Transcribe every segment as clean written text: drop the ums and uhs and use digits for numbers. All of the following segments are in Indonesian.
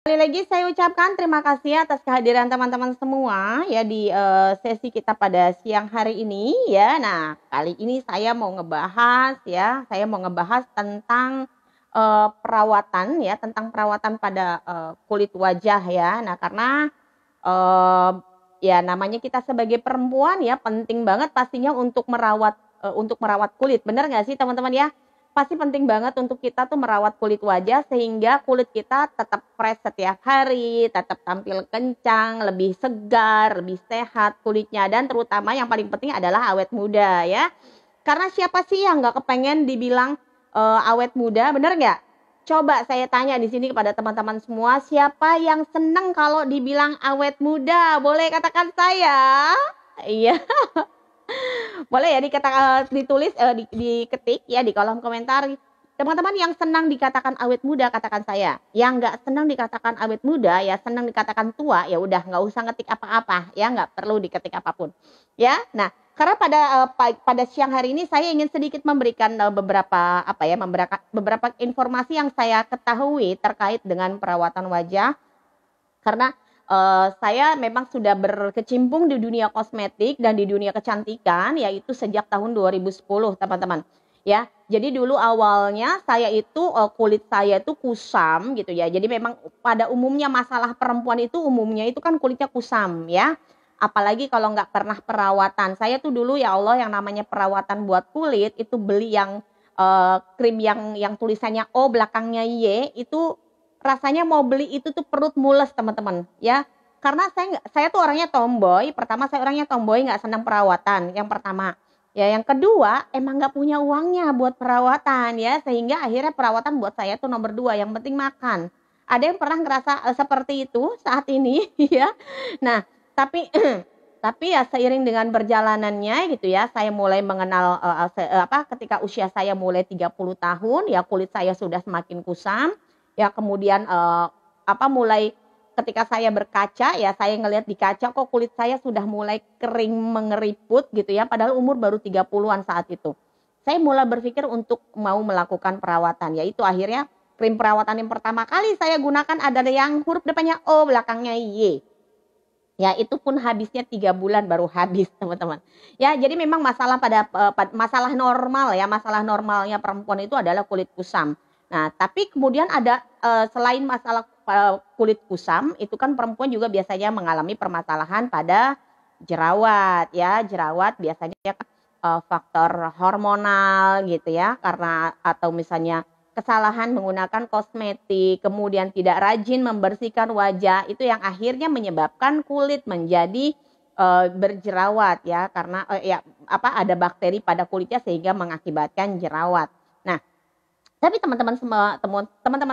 Sekali lagi saya ucapkan terima kasih atas kehadiran teman-teman semua ya di sesi kita pada siang hari ini ya. Nah, kali ini saya mau ngebahas tentang perawatan ya, tentang perawatan pada kulit wajah ya. Nah, karena eh, ya namanya kita sebagai perempuan ya penting banget pastinya untuk merawat kulit. Bener nggak sih teman-teman ya? Pasti penting banget untuk kita tuh merawat kulit wajah sehingga kulit kita tetap fresh setiap hari, tetap tampil kencang, lebih segar, lebih sehat kulitnya dan terutama yang paling penting adalah awet muda ya. Karena siapa sih yang nggak kepengen dibilang awet muda, bener nggak? Coba saya tanya di sini kepada teman-teman semua, siapa yang seneng kalau dibilang awet muda? Boleh katakan saya? Iya. Boleh ya ditulis, diketik ya di kolom komentar. Teman-teman yang senang dikatakan awet muda, katakan saya. Yang nggak senang dikatakan awet muda, ya senang dikatakan tua, ya udah nggak usah ngetik apa-apa, ya nggak perlu diketik apapun. Ya, nah karena pada siang hari ini saya ingin sedikit memberikan beberapa informasi yang saya ketahui terkait dengan perawatan wajah karena saya memang sudah berkecimpung di dunia kosmetik dan di dunia kecantikan yaitu sejak tahun 2010 teman-teman ya. Jadi dulu awalnya saya itu kulit saya itu kusam gitu ya. Jadi memang pada umumnya masalah perempuan itu umumnya itu kan kulitnya kusam ya. Apalagi kalau nggak pernah perawatan. Saya tuh dulu ya Allah yang namanya perawatan buat kulit itu beli yang krim yang tulisannya O belakangnya Y itu rasanya mau beli itu tuh perut mules teman-teman ya. Karena saya tuh orangnya tomboy. Pertama saya orangnya tomboy, nggak senang perawatan. Yang pertama ya, yang kedua emang nggak punya uangnya buat perawatan ya, sehingga akhirnya perawatan buat saya tuh nomor dua. Yang penting makan. Ada yang pernah ngerasa seperti itu saat ini ya. Nah tapi tapi ya seiring dengan berjalanannya gitu ya, saya mulai mengenal ketika usia saya mulai 30 tahun ya kulit saya sudah semakin kusam. Ya kemudian mulai ketika saya berkaca ya saya ngelihat di kaca kok kulit saya sudah mulai kering mengeriput gitu ya padahal umur baru 30-an saat itu. Saya mulai berpikir untuk mau melakukan perawatan, yaitu akhirnya krim perawatan yang pertama kali saya gunakan adalah yang huruf depannya O belakangnya Y. Ya itu pun habisnya 3 bulan baru habis teman-teman. Ya jadi memang masalah normal ya, masalah normalnya perempuan itu adalah kulit kusam. Nah, tapi kemudian ada selain masalah kulit kusam, itu kan perempuan juga biasanya mengalami permasalahan pada jerawat ya. Jerawat biasanya faktor hormonal gitu ya, karena atau misalnya kesalahan menggunakan kosmetik, kemudian tidak rajin membersihkan wajah, itu yang akhirnya menyebabkan kulit menjadi berjerawat ya, karena ada bakteri pada kulitnya sehingga mengakibatkan jerawat. Nah, tapi teman-teman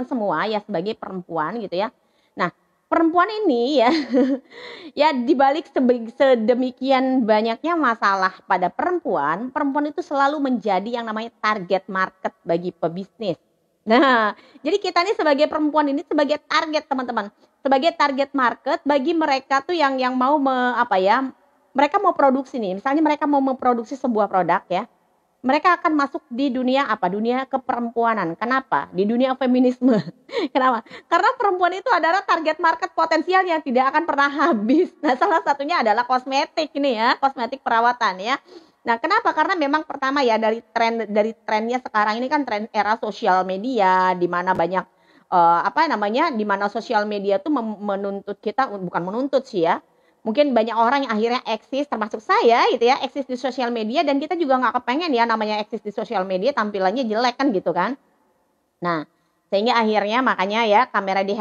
semua ya sebagai perempuan gitu ya. Nah, perempuan ini ya ya dibalik sedemikian banyaknya masalah pada perempuan, perempuan itu selalu menjadi yang namanya target market bagi pebisnis. Nah, jadi kita nih sebagai perempuan ini sebagai target teman-teman, sebagai target market bagi mereka tuh yang mau mereka mau produksi nih, misalnya mereka mau memproduksi sebuah produk ya. Mereka akan masuk di dunia apa? Dunia keperempuanan. Kenapa? Di dunia feminisme. Kenapa? Karena perempuan itu adalah target market potensial yang tidak akan pernah habis. Nah, salah satunya adalah kosmetik ini ya, kosmetik perawatan ya. Nah, kenapa? Karena memang pertama ya dari trennya sekarang ini kan tren era sosial media di mana banyak di mana sosial media tuh menuntut kita, bukan menuntut sih ya, mungkin banyak orang yang akhirnya eksis termasuk saya gitu ya, eksis di sosial media dan kita juga nggak kepengen ya namanya eksis di sosial media tampilannya jelek kan gitu kan. Nah sehingga akhirnya makanya ya kamera di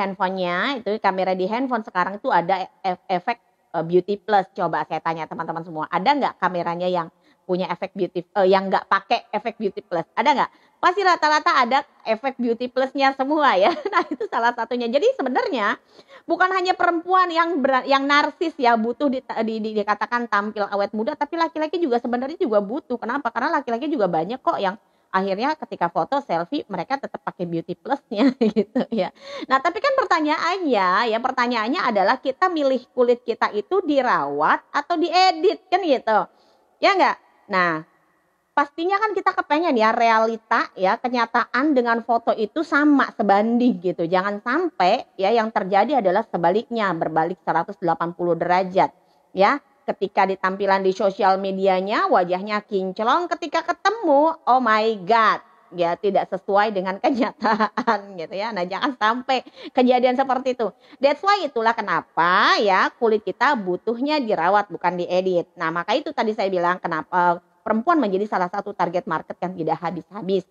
handphone sekarang itu ada efek beauty plus. Coba saya tanya teman-teman semua, ada nggak kameranya yang punya efek beauty yang nggak pakai efek beauty plus, ada nggak? Pasti rata-rata ada efek beauty plusnya semua ya. Nah itu salah satunya. Jadi sebenarnya bukan hanya perempuan yang narsis ya butuh dikatakan tampil awet muda, tapi laki-laki juga sebenarnya juga butuh. Kenapa? Karena laki-laki juga banyak kok yang akhirnya ketika foto selfie mereka tetap pakai beauty plusnya gitu ya. Nah tapi kan pertanyaannya adalah kita milih kulit kita itu dirawat atau diedit kan gitu ya nggak? Nah pastinya kan kita kepengen ya realita ya kenyataan dengan foto itu sama sebanding gitu. Jangan sampai ya yang terjadi adalah sebaliknya, berbalik 180 derajat ya. Ketika ditampilan di sosial medianya wajahnya kinclong, ketika ketemu oh my god ya tidak sesuai dengan kenyataan gitu ya. Nah, jangan sampai kejadian seperti itu. That's why itulah kenapa ya kulit kita butuhnya dirawat bukan diedit. Nah, maka itu tadi saya bilang kenapa perempuan menjadi salah satu target market yang tidak habis-habis.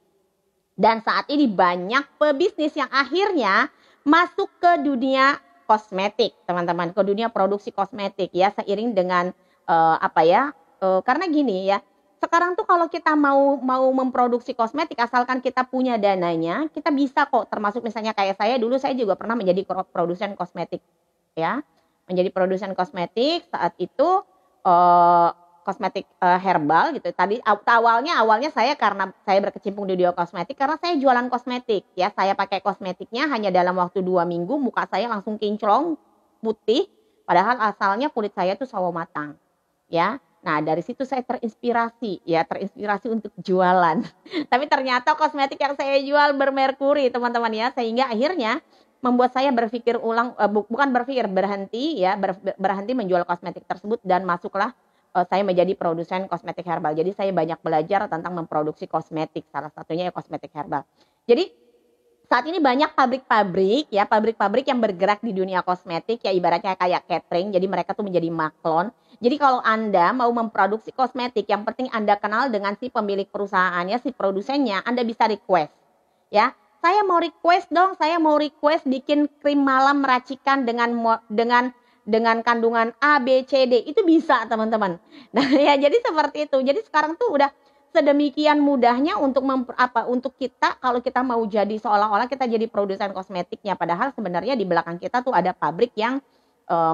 Dan saat ini banyak pebisnis yang akhirnya masuk ke dunia kosmetik, teman-teman, ke dunia produksi kosmetik ya, seiring dengan karena gini ya, sekarang tuh kalau kita mau memproduksi kosmetik, asalkan kita punya dananya, kita bisa kok. Termasuk misalnya kayak saya dulu, saya juga pernah menjadi produsen kosmetik ya, menjadi produsen kosmetik saat itu kosmetik herbal gitu. Tadi awalnya saya karena saya berkecimpung di dunia kosmetik karena saya jualan kosmetik ya. Saya pakai kosmetiknya hanya dalam waktu 2 minggu muka saya langsung kinclong, putih, padahal asalnya kulit saya tuh sawo matang. Ya. Nah, dari situ saya terinspirasi untuk jualan. Tapi ternyata kosmetik yang saya jual bermerkuri, teman-teman ya, sehingga akhirnya membuat saya berpikir ulang, berhenti menjual kosmetik tersebut dan masuklah saya menjadi produsen kosmetik herbal. Jadi saya banyak belajar tentang memproduksi kosmetik, salah satunya ya kosmetik herbal. Jadi saat ini banyak pabrik-pabrik yang bergerak di dunia kosmetik ya, ibaratnya kayak catering. Jadi mereka tuh menjadi maklon. Jadi kalau Anda mau memproduksi kosmetik, yang penting Anda kenal dengan si pemilik perusahaannya, si produsennya, Anda bisa request ya. Saya mau request bikin krim malam meracikan dengan kandungan A, B, C, D. Itu bisa, teman-teman. Nah, ya jadi seperti itu. Jadi sekarang tuh udah sedemikian mudahnya untuk kita, kalau kita mau jadi seolah-olah kita jadi produsen kosmetiknya, padahal sebenarnya di belakang kita tuh ada pabrik yang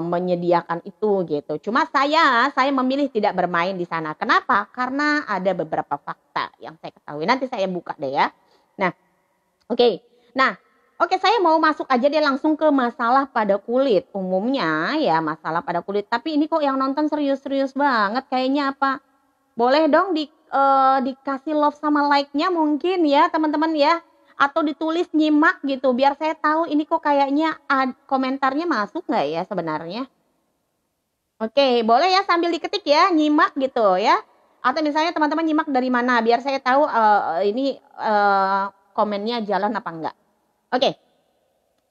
menyediakan itu gitu. Cuma saya memilih tidak bermain di sana. Kenapa? Karena ada beberapa fakta yang saya ketahui. Nanti saya buka deh ya. Nah, oke. Oke, saya mau masuk aja deh langsung ke masalah pada kulit. Umumnya ya masalah pada kulit. Tapi ini kok yang nonton serius-serius banget kayaknya apa? Boleh dong dikasih love sama like-nya mungkin ya teman-teman ya. Atau ditulis nyimak gitu biar saya tahu ini kok kayaknya komentarnya masuk nggak ya sebenarnya. Oke, boleh ya sambil diketik ya, nyimak gitu ya. Atau misalnya teman-teman nyimak dari mana biar saya tahu ini komennya jalan apa enggak. Oke.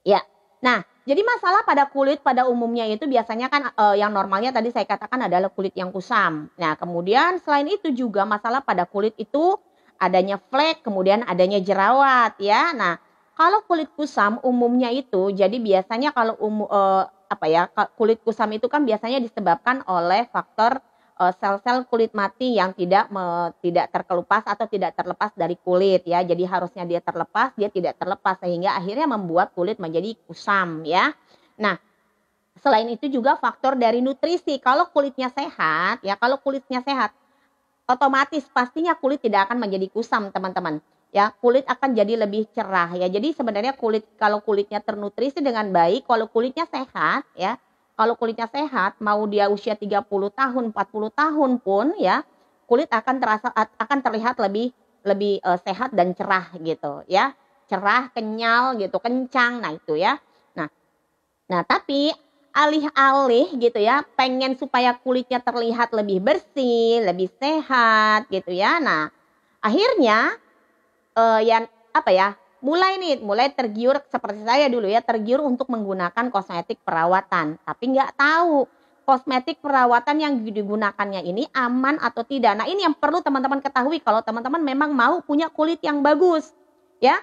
Ya. Nah, jadi masalah pada kulit pada umumnya itu biasanya kan yang normalnya tadi saya katakan adalah kulit yang kusam. Nah, kemudian selain itu juga masalah pada kulit itu adanya flek, kemudian adanya jerawat ya. Nah, kalau kulit kusam umumnya itu jadi biasanya kalau kulit kusam itu kan biasanya disebabkan oleh faktor sel-sel kulit mati yang tidak terkelupas atau tidak terlepas dari kulit ya. Jadi harusnya dia terlepas, dia tidak terlepas sehingga akhirnya membuat kulit menjadi kusam ya. Nah, selain itu juga faktor dari nutrisi. Kalau kulitnya sehat ya, otomatis pastinya kulit tidak akan menjadi kusam, teman-teman. Ya, kulit akan jadi lebih cerah ya. Jadi sebenarnya kalau kulitnya ternutrisi dengan baik, kalau kulitnya sehat, mau dia usia 30 tahun, 40 tahun pun ya, kulit akan terlihat lebih sehat dan cerah gitu ya. Cerah, kenyal gitu, kencang. Nah, itu ya. Nah, tapi alih-alih gitu ya, pengen supaya kulitnya terlihat lebih bersih, lebih sehat gitu ya. Nah, akhirnya mulai tergiur seperti saya dulu ya, tergiur untuk menggunakan kosmetik perawatan. Tapi nggak tahu kosmetik perawatan yang digunakannya ini aman atau tidak. Nah, ini yang perlu teman-teman ketahui kalau teman-teman memang mau punya kulit yang bagus. Ya,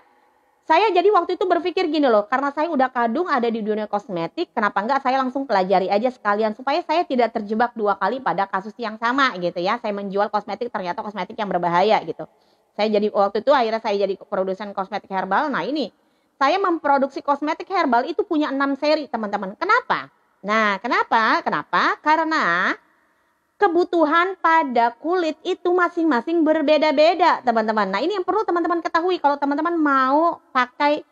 saya jadi waktu itu berpikir gini loh, karena saya udah kadung ada di dunia kosmetik, kenapa enggak saya langsung pelajari aja sekalian supaya saya tidak terjebak 2 kali pada kasus yang sama gitu ya. Saya menjual kosmetik ternyata kosmetik yang berbahaya gitu. Waktu itu akhirnya saya jadi produsen kosmetik herbal. Nah, ini saya memproduksi kosmetik herbal itu punya 6 seri, teman-teman. Kenapa? Nah, kenapa? Karena kebutuhan pada kulit itu masing-masing berbeda-beda, teman-teman. Nah, ini yang perlu teman-teman ketahui kalau teman-teman mau pakai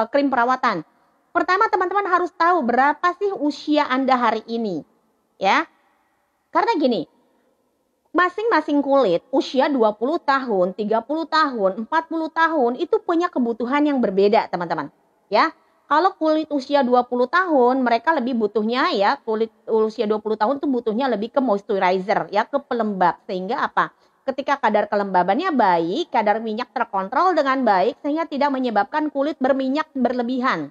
krim perawatan. Pertama, teman-teman harus tahu berapa sih usia Anda hari ini. Ya. Karena gini, masing-masing kulit usia 20 tahun, 30 tahun, 40 tahun itu punya kebutuhan yang berbeda, teman-teman. Ya. Kalau kulit usia 20 tahun, mereka lebih butuhnya ya, kulit usia 20 tahun itu butuhnya lebih ke moisturizer, ya, ke pelembab. Sehingga apa? Ketika kadar kelembabannya baik, kadar minyak terkontrol dengan baik, sehingga tidak menyebabkan kulit berminyak berlebihan.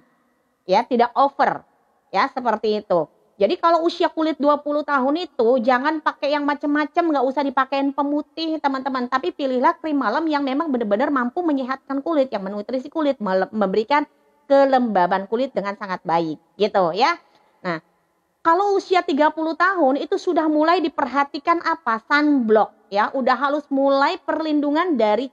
Ya, tidak over. Ya, seperti itu. Jadi kalau usia kulit 20 tahun itu, jangan pakai yang macam-macam, nggak usah dipakein pemutih, teman-teman. Tapi pilihlah krim malam yang memang benar-benar mampu menyehatkan kulit, yang menutrisi kulit, memberikan kelembaban kulit dengan sangat baik, gitu ya. Nah, kalau usia 30 tahun itu sudah mulai diperhatikan apa? Sunblock, ya. Udah harus mulai perlindungan dari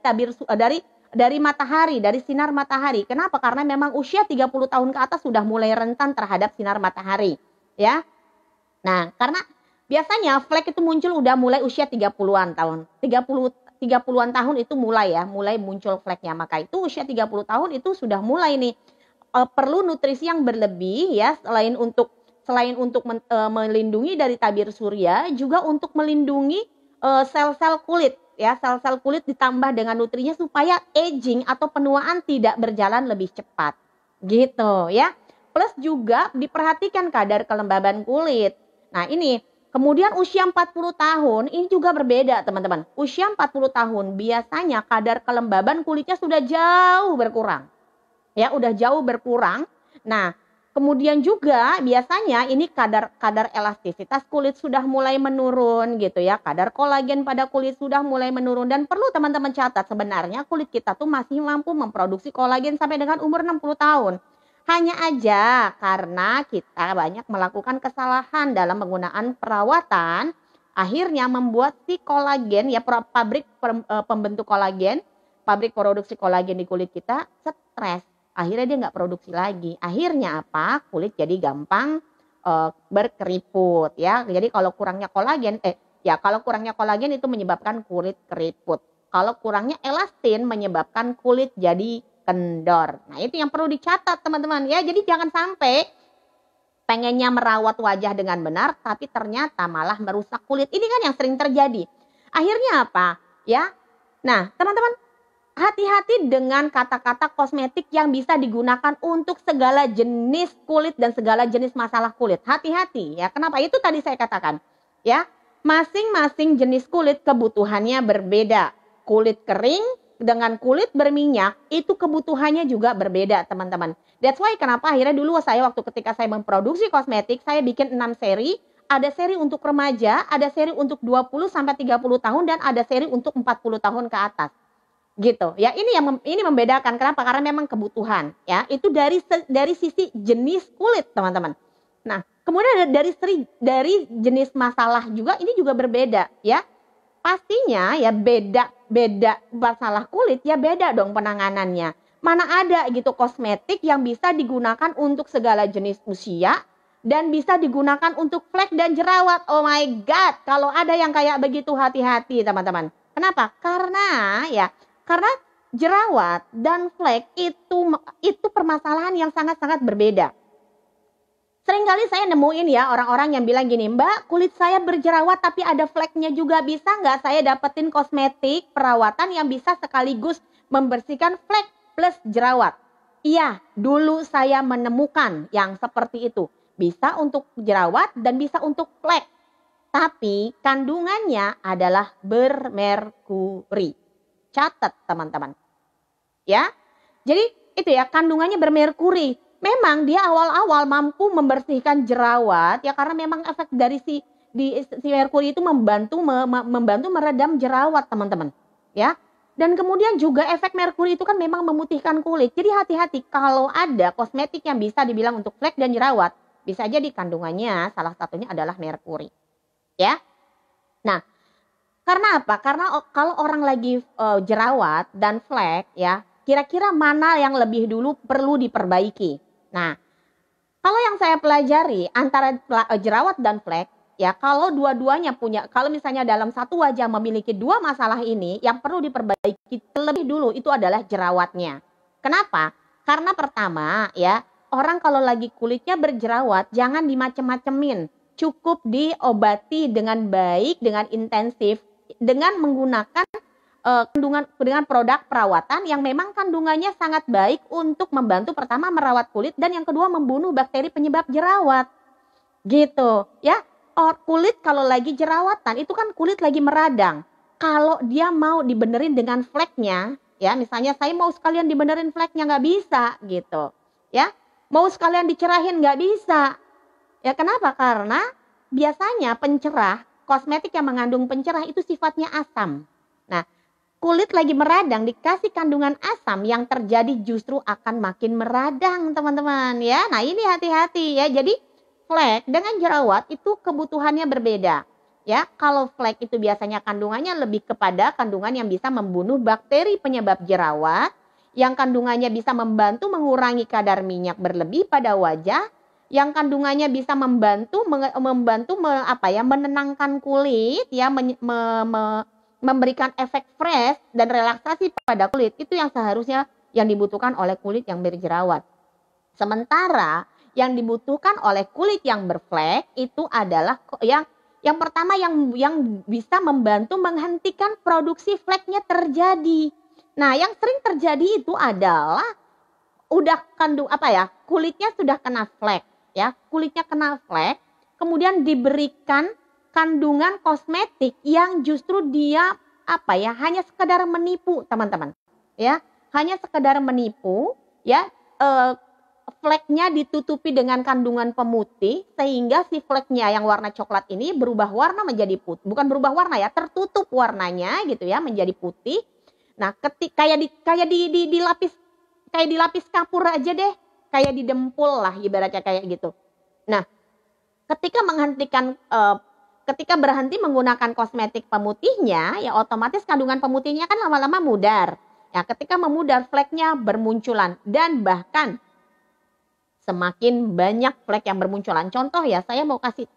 dari matahari, dari sinar matahari. Kenapa? Karena memang usia 30 tahun ke atas sudah mulai rentan terhadap sinar matahari, ya. Nah, karena biasanya flek itu muncul udah mulai usia 30-an tahun. 30-an tahun itu mulai muncul fleknya. Maka itu usia 30 tahun itu sudah mulai nih perlu nutrisi yang berlebih, ya, selain untuk melindungi dari tabir surya, juga untuk melindungi sel-sel kulit, ya, sel-sel kulit ditambah dengan nutrinya supaya aging atau penuaan tidak berjalan lebih cepat, gitu ya. Plus juga diperhatikan kadar kelembaban kulit. Nah, ini kemudian usia 40 tahun ini juga berbeda, teman-teman. Usia 40 tahun biasanya kadar kelembaban kulitnya sudah jauh berkurang. Ya, udah jauh berkurang. Nah, kemudian juga biasanya ini kadar elastisitas kulit sudah mulai menurun gitu ya. Kadar kolagen pada kulit sudah mulai menurun, dan perlu teman-teman catat, sebenarnya kulit kita tuh masih mampu memproduksi kolagen sampai dengan umur 60 tahun. Hanya aja karena kita banyak melakukan kesalahan dalam penggunaan perawatan, akhirnya membuat si kolagen, ya, pabrik pembentuk kolagen, pabrik produksi kolagen di kulit kita stres. Akhirnya dia nggak produksi lagi. Akhirnya apa? Kulit jadi gampang berkeriput, ya. Jadi kalau kurangnya kolagen, kalau kurangnya kolagen itu menyebabkan kulit keriput. Kalau kurangnya elastin menyebabkan kulit jadi kendor. Nah, itu yang perlu dicatat, teman-teman, ya. Jadi jangan sampai pengennya merawat wajah dengan benar, tapi ternyata malah merusak kulit. Ini kan yang sering terjadi. Akhirnya apa? Ya. Nah, teman-teman, hati-hati dengan kata-kata kosmetik yang bisa digunakan untuk segala jenis kulit dan segala jenis masalah kulit. Hati-hati, ya. Kenapa? Itu tadi saya katakan, ya. Masing-masing jenis kulit kebutuhannya berbeda. Kulit kering dengan kulit berminyak itu kebutuhannya juga berbeda, teman-teman. That's why kenapa akhirnya dulu ketika saya memproduksi kosmetik, saya bikin 6 seri. Ada seri untuk remaja, ada seri untuk 20 sampai 30 tahun, dan ada seri untuk 40 tahun ke atas. Gitu ya, ini membedakan. Kenapa? Karena memang kebutuhan, ya, itu dari sisi jenis kulit, teman-teman. Nah, kemudian dari jenis masalah juga, ini juga berbeda, ya. Pastinya ya beda masalah kulit, ya beda dong penanganannya. Mana ada gitu kosmetik yang bisa digunakan untuk segala jenis usia dan bisa digunakan untuk flek dan jerawat. Oh my god, kalau ada yang kayak begitu hati-hati, teman-teman. Kenapa? Karena jerawat dan flek itu permasalahan yang sangat-sangat berbeda. Seringkali saya nemuin ya orang-orang yang bilang gini, Mbak, kulit saya berjerawat tapi ada fleknya juga, bisa nggak saya dapetin kosmetik perawatan yang bisa sekaligus membersihkan flek plus jerawat? Iya, dulu saya menemukan yang seperti itu. Bisa untuk jerawat dan bisa untuk flek. Tapi kandungannya adalah bermerkuri. Catat, teman-teman. Ya. Jadi itu ya, kandungannya bermerkuri. Memang dia awal-awal mampu membersihkan jerawat, ya, karena memang efek dari si merkuri itu membantu meredam jerawat, teman-teman. Ya. Dan kemudian juga efek merkuri itu kan memang memutihkan kulit. Jadi hati-hati kalau ada kosmetik yang bisa dibilang untuk flek dan jerawat, bisa jadi kandungannya salah satunya adalah merkuri. Ya. Nah, karena apa? Karena kalau orang lagi jerawat dan flek, ya, kira-kira mana yang lebih dulu perlu diperbaiki? Nah, kalau yang saya pelajari antara jerawat dan flek, ya, kalau dua-duanya kalau misalnya dalam satu wajah memiliki dua masalah ini, yang perlu diperbaiki terlebih dulu itu adalah jerawatnya. Kenapa? Karena pertama, ya, orang kalau lagi kulitnya berjerawat jangan dimacem-macemin. Cukup diobati dengan baik, dengan intensif. dengan menggunakan dengan produk perawatan yang memang kandungannya sangat baik untuk membantu pertama merawat kulit dan yang kedua membunuh bakteri penyebab jerawat. Gitu, ya. Kulit kalau lagi jerawatan itu kan kulit lagi meradang. Kalau dia mau dibenerin dengan fleknya, ya misalnya saya mau sekalian dibenerin fleknya nggak bisa gitu, ya. Mau sekalian dicerahin nggak bisa. Ya kenapa? Karena biasanya pencerah, kosmetik yang mengandung pencerah itu sifatnya asam. Nah, kulit lagi meradang dikasih kandungan asam yang terjadi justru akan makin meradang teman-teman ya. Nah ini hati-hati ya. Jadi flek dengan jerawat itu kebutuhannya berbeda. Ya, kalau flek itu biasanya kandungannya lebih kepada kandungan yang bisa membunuh bakteri penyebab jerawat, yang kandungannya bisa membantu mengurangi kadar minyak berlebih pada wajah, yang kandungannya bisa membantu menenangkan kulit ya, memberikan efek fresh dan relaksasi pada kulit. Itu yang seharusnya yang dibutuhkan oleh kulit yang berjerawat. Sementara yang dibutuhkan oleh kulit yang berflek itu adalah yang pertama yang bisa membantu menghentikan produksi fleknya terjadi. Nah, yang sering terjadi itu adalah udah kulitnya sudah kena flek ya, kulitnya kena flek, kemudian diberikan kandungan kosmetik yang justru dia hanya sekedar menipu teman-teman ya, hanya sekedar menipu ya. Fleknya ditutupi dengan kandungan pemutih sehingga si fleknya yang warna coklat ini berubah warna menjadi putih, bukan berubah warna ya, tertutup warnanya gitu ya menjadi putih. Nah, kayak dilapis kapur aja deh, kayak didempul lah ibaratnya kayak gitu. Nah, ketika berhenti menggunakan kosmetik pemutihnya, ya otomatis kandungan pemutihnya kan lama-lama mudar. Ya, ketika memudar fleknya bermunculan dan bahkan semakin banyak flek yang bermunculan. Contoh ya, saya mau kasih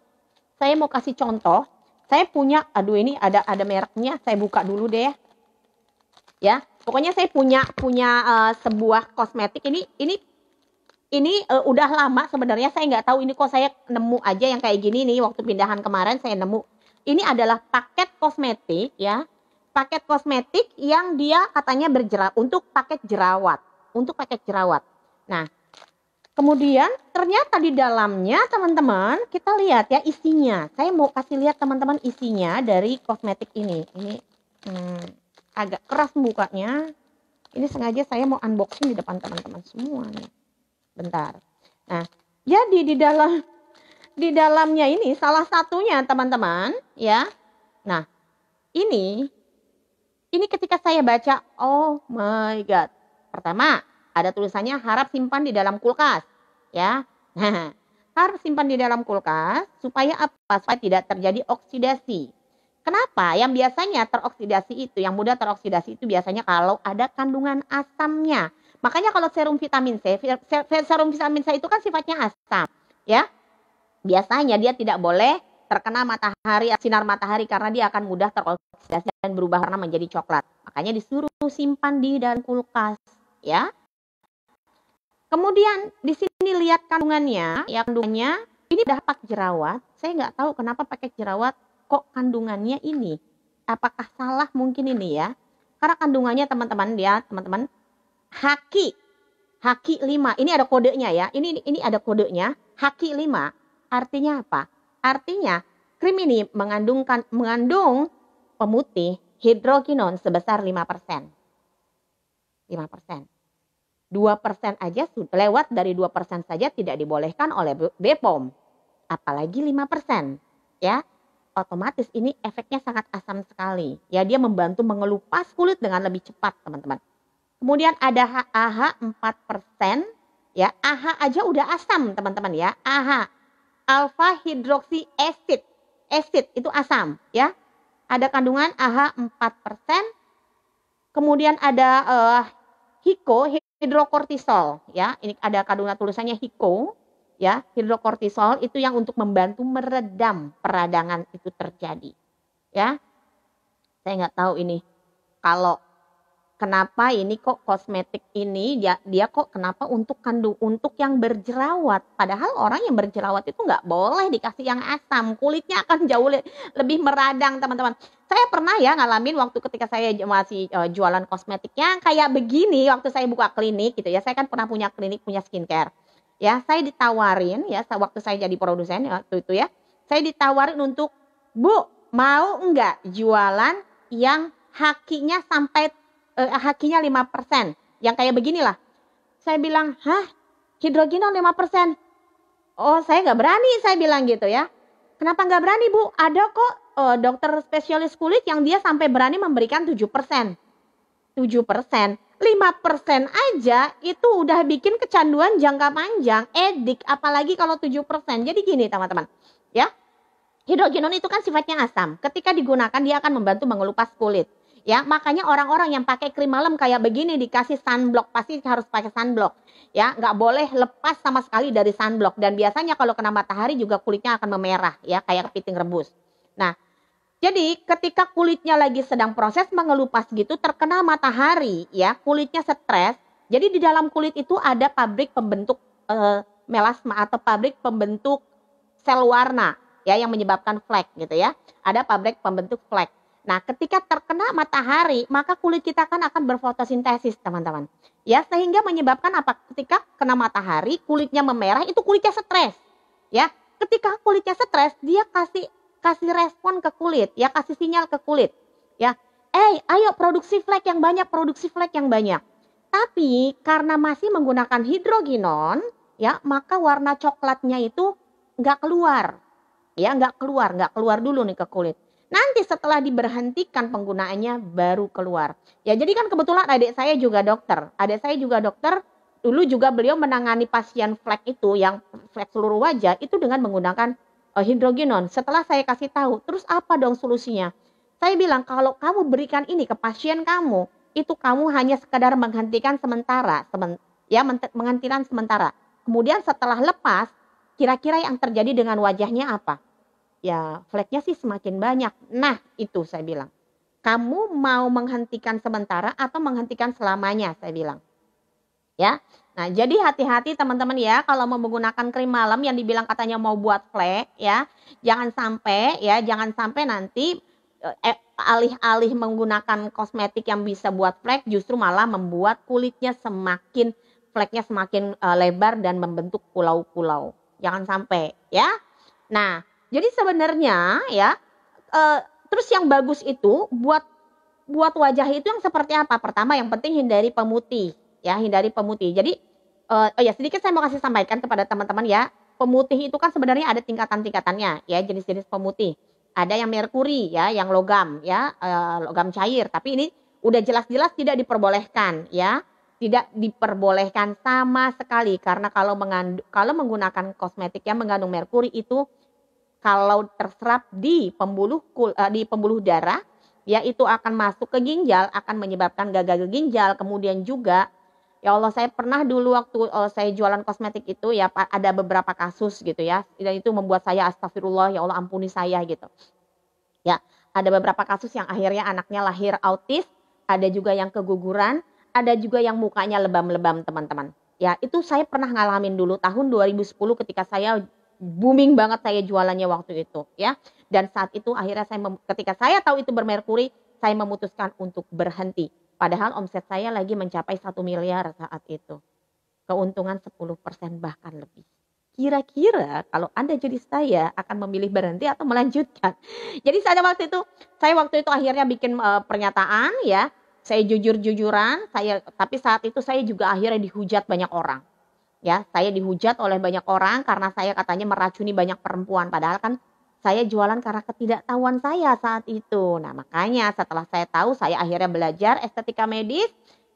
contoh. Saya punya, ini ada mereknya, saya buka dulu deh. Ya, pokoknya saya punya sebuah kosmetik ini udah lama sebenarnya, saya nggak tahu ini kok saya nemu aja yang kayak gini nih waktu pindahan kemarin saya nemu. Ini adalah paket kosmetik ya. Paket kosmetik yang dia katanya untuk paket jerawat. Nah, kemudian ternyata di dalamnya teman-teman kita lihat ya isinya. Saya mau kasih lihat teman-teman isinya dari kosmetik ini. Ini agak keras bukanya. Ini sengaja saya mau unboxing di depan teman-teman semua nih. Bentar. Nah, jadi di dalamnya ini salah satunya teman-teman ya. Nah, ini ketika saya baca, oh my god. Pertama, ada tulisannya harap simpan di dalam kulkas, ya. Nah, harap simpan di dalam kulkas supaya apa? Supaya tidak terjadi oksidasi. Kenapa? Yang biasanya teroksidasi itu, yang mudah teroksidasi itu biasanya kalau ada kandungan asamnya. Makanya kalau serum vitamin C itu kan sifatnya asam, ya. Biasanya dia tidak boleh terkena sinar matahari karena dia akan mudah teroksidasi dan berubah warna menjadi coklat. Makanya disuruh simpan di dalam kulkas, ya. Kemudian di sini lihat kandungannya, ya kandungannya ini udah pakai jerawat. Saya nggak tahu kenapa pakai jerawat kok kandungannya ini. Apakah salah mungkin ini ya? Karena kandungannya teman-teman Haki 5. Ini ada kodenya ya. Ini ada kodenya. Haki 5. Artinya apa? Artinya krim ini mengandung pemutih hidrokinon sebesar 5%. 2% aja lewat dari 2% saja tidak dibolehkan oleh BPOM. Apalagi 5%. Ya, otomatis ini efeknya sangat asam sekali. Ya, dia membantu mengelupas kulit dengan lebih cepat, teman-teman. Kemudian ada AHA 4%. Ya, AHA aja udah asam, teman-teman ya. AHA, alpha hidroksi acid. Acid itu asam, ya. Ada kandungan AHA 4%. Kemudian ada hidrokortisol ya, ini ada kandungan tulisannya ya, hidrokortisol itu yang untuk membantu meredam peradangan itu terjadi ya. Saya nggak tahu ini kalau kenapa ini kok kosmetik ini dia kok kenapa untuk yang berjerawat, padahal orang yang berjerawat itu nggak boleh dikasih yang asam, kulitnya akan jauh lebih meradang teman-teman. Saya pernah ya ngalamin waktu ketika saya masih jualan kosmetiknya kayak begini, waktu saya buka klinik gitu ya, saya kan pernah punya klinik, punya skincare ya, saya ditawarin ya waktu saya jadi produsen waktu itu ya, saya ditawarin untuk, Bu, mau nggak jualan yang hakinya sampai hakinya 5%. Yang kayak beginilah. Saya bilang, hah? Hidrogenon 5%? Oh, saya nggak berani, saya bilang gitu ya. Kenapa nggak berani, Bu? Ada kok dokter spesialis kulit yang dia sampai berani memberikan 7%. 7%. 5% aja itu udah bikin kecanduan jangka panjang, edik, apalagi kalau 7%. Jadi gini teman-teman, ya. Hidrogenon itu kan sifatnya asam. Ketika digunakan dia akan membantu mengelupas kulit. Ya, makanya orang-orang yang pakai krim malam kayak begini dikasih sunblock, pasti harus pakai sunblock. Ya, nggak boleh lepas sama sekali dari sunblock. Dan biasanya kalau kena matahari juga kulitnya akan memerah, ya, kayak kepiting rebus. Nah, jadi ketika kulitnya lagi sedang proses mengelupas gitu, terkena matahari, ya, kulitnya stres. Jadi di dalam kulit itu ada pabrik pembentuk melasma atau pabrik pembentuk sel warna, ya, yang menyebabkan flek gitu ya. Ada pabrik pembentuk flek. Nah, ketika terkena matahari, maka kulit kita kan akan berfotosintesis, teman-teman. Ya, sehingga menyebabkan apa? Ketika kena matahari, kulitnya memerah, itu kulitnya stres. Ya, ketika kulitnya stres, dia kasih respon ke kulit, ya, kasih sinyal ke kulit. Ya, ayo produksi flek yang banyak, produksi flek yang banyak. Tapi karena masih menggunakan hidrogenon, ya, maka warna coklatnya itu nggak keluar. Ya, nggak keluar dulu nih ke kulit. Nanti setelah diberhentikan penggunaannya baru keluar. Ya, jadi kan kebetulan adik saya juga dokter. Adik saya juga dokter, dulu juga beliau menangani pasien flek itu, yang flek seluruh wajah, itu dengan menggunakan hidrogenon. Setelah saya kasih tahu, terus apa dong solusinya? Saya bilang, kalau kamu berikan ini ke pasien kamu, itu kamu hanya sekadar menghentikan sementara. Menghentikan sementara. Kemudian setelah lepas, kira-kira yang terjadi dengan wajahnya apa? Ya, fleknya sih semakin banyak. Nah, itu saya bilang. Kamu mau menghentikan sementara atau menghentikan selamanya, saya bilang. Ya. Nah, jadi hati-hati teman-teman ya, kalau mau menggunakan krim malam yang dibilang katanya mau buat flek, ya. Jangan sampai nanti alih-alih menggunakan kosmetik yang bisa buat flek, justru malah membuat kulitnya fleknya semakin lebar dan membentuk pulau-pulau. Jangan sampai, ya. Nah, jadi sebenarnya ya, terus yang bagus itu buat wajah itu yang seperti apa? Pertama yang penting hindari pemutih, ya, hindari pemutih. Jadi sedikit saya mau kasih sampaikan kepada teman-teman ya. Pemutih itu kan sebenarnya ada tingkatan-tingkatannya, ya, jenis-jenis pemutih. Ada yang merkuri, ya, yang logam, ya, logam cair. Tapi ini udah jelas-jelas tidak diperbolehkan, ya. Tidak diperbolehkan sama sekali karena kalau menggunakan kosmetik yang mengandung merkuri itu, kalau terserap di pembuluh darah, ya, itu akan masuk ke ginjal, akan menyebabkan gagal ginjal. Kemudian juga, ya Allah, saya pernah dulu waktu saya jualan kosmetik itu ya, ada beberapa kasus gitu ya, dan itu membuat saya astagfirullah, ya Allah ampuni saya gitu. Ya, ada beberapa kasus yang akhirnya anaknya lahir autis, ada juga yang keguguran, ada juga yang mukanya lebam-lebam, teman-teman. Ya, itu saya pernah ngalamin dulu tahun 2010 ketika saya booming banget saya jualannya waktu itu, ya. Dan saat itu akhirnya ketika saya tahu itu bermerkuri, saya memutuskan untuk berhenti. Padahal omset saya lagi mencapai 1 miliar saat itu. Keuntungan 10% bahkan lebih. Kira-kira kalau Anda jadi saya akan memilih berhenti atau melanjutkan? Jadi saya waktu itu akhirnya bikin pernyataan, ya. Saya jujur-jujuran, tapi saat itu saya juga akhirnya dihujat banyak orang. Ya, saya dihujat oleh banyak orang karena saya katanya meracuni banyak perempuan. Padahal kan saya jualan karena ketidaktahuan saya saat itu. Nah, makanya setelah saya tahu, saya akhirnya belajar estetika medis.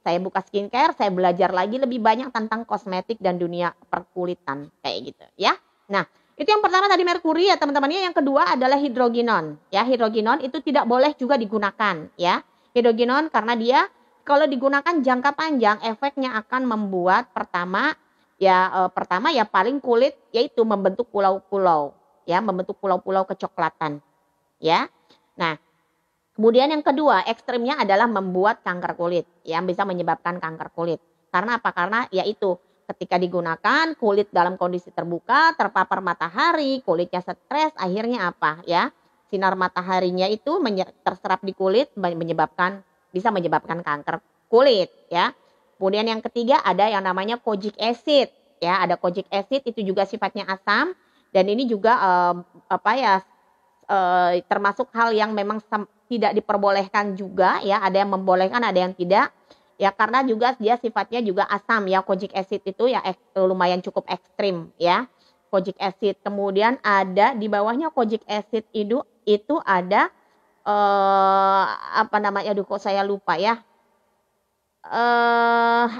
Saya buka skincare, saya belajar lagi lebih banyak tentang kosmetik dan dunia perkulitan. Kayak gitu, ya. Nah, itu yang pertama tadi merkuri ya teman-temannya. Yang kedua adalah hidrogenon. Ya, hidrogenon itu tidak boleh juga digunakan. Ya, hidrogenon karena dia kalau digunakan jangka panjang, efeknya akan membuat pertama ya paling kulit yaitu membentuk pulau-pulau, ya, membentuk pulau-pulau kecoklatan, ya. Nah, Kemudian yang kedua, ekstrimnya adalah membuat kanker kulit, yang bisa menyebabkan kanker kulit. Karena apa? Karena yaitu ketika digunakan kulit dalam kondisi terbuka, terpapar matahari, kulitnya stres, akhirnya apa? Ya, sinar mataharinya itu terserap di kulit, bisa menyebabkan kanker kulit. Ya. Kemudian yang ketiga ada yang namanya kojic acid. Ya, ada kojic acid itu juga sifatnya asam dan ini juga termasuk hal yang memang tidak diperbolehkan juga ya, ada yang membolehkan, ada yang tidak. Ya karena juga dia sifatnya juga asam ya, kojic acid itu ya lumayan cukup ekstrim ya. Kojic acid. Kemudian ada di bawahnya kojic acid itu ada aduh kok saya lupa ya.